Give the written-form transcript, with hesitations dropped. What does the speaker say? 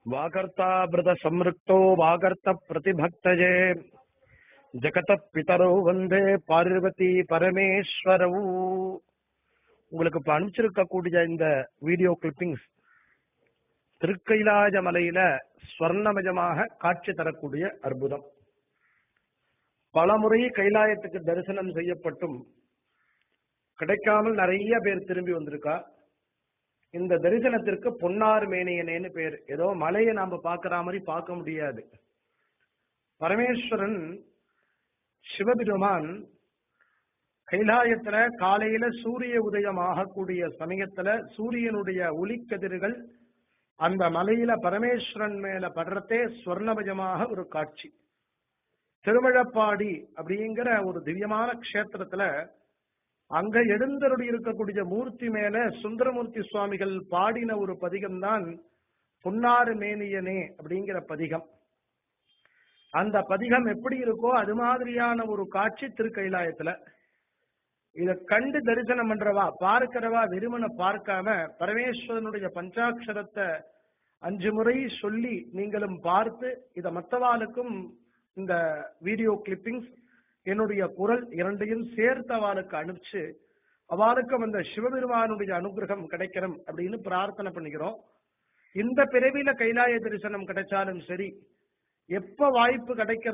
वागर्तावृत संरुक्तो वागर्त प्रतिभक्तजे जगत पितरो वंदे பார்வதி பரமேஸ்வரவு. உங்களுக்கு இப்ப அனுப்பிச்சிருக்கக்கூடிய இந்த வீடியோ கிளிப்பிங்ஸ் திருக்கைலாய மலையில ஸ்வர்ணமயமாக காட்சி தரக்கூடிய அற்புதம். பலமுறை கைலாயத்துக்கு தரிசனம் செய்யப்பட்டும் கிடைக்காமல் நிறைய பேர் திரும்பி வந்திருக்கா. இந்த தரிசனத்திற்கு பொன்னார் மேனியனேன்னு பேர். ஏதோ மலையை நாம பார்க்கிற மாதிரி பார்க்க முடியாது. பரமேஸ்வரன் சிவபெருமான் கைலாயத்துல காலையில சூரிய உதயம் ஆகக்கூடிய சமயத்துல சூரியனுடைய ஒளிக்கதிர்கள் அந்த மலையில பரமேஸ்வரன் மேல படுறதே ஸ்வர்ணமயமாக ஒரு காட்சி. திருமழப்பாடி அப்படிங்கிற ஒரு திவ்யமான க்ஷேத்திரத்துல அங்க எழுந்தருளி இருக்கக்கூடிய மூர்த்தி மேல சுந்தரமூர்த்தி சுவாமிகள் பாடின ஒரு பதிகம் தான் பொன்னாறு மேனியனே அப்படிங்கிற பதிகம். அந்த பதிகம் எப்படி இருக்கோ அது மாதிரியான ஒரு காட்சி திருக்கைலாயத்துல. இத கண்டு தரிசனம் பண்றவா பார்க்கிறவா வெறுமனை பார்க்காம பரமேஸ்வரனுடைய பஞ்சாட்சரத்தை 5 முறை சொல்லி நீங்களும் பார்த்து இத மற்றவாளுக்கும் இந்த வீடியோ கிளிப்பிங்ஸ் என்னுடைய குரல் இரண்டையும் சேர்த்து அவளுக்கு அனுப்பிச்சு அவளுக்கும் அந்த சிவபெருமானுடைய அனுகிரகம் கிடைக்கணும் அப்படின்னு பிரார்த்தனை பண்ணிக்கிறோம். இந்த பிறவில கைலாய தரிசனம் கிடைச்சாலும் சரி, எப்ப வாய்ப்பு கிடைக்கிறது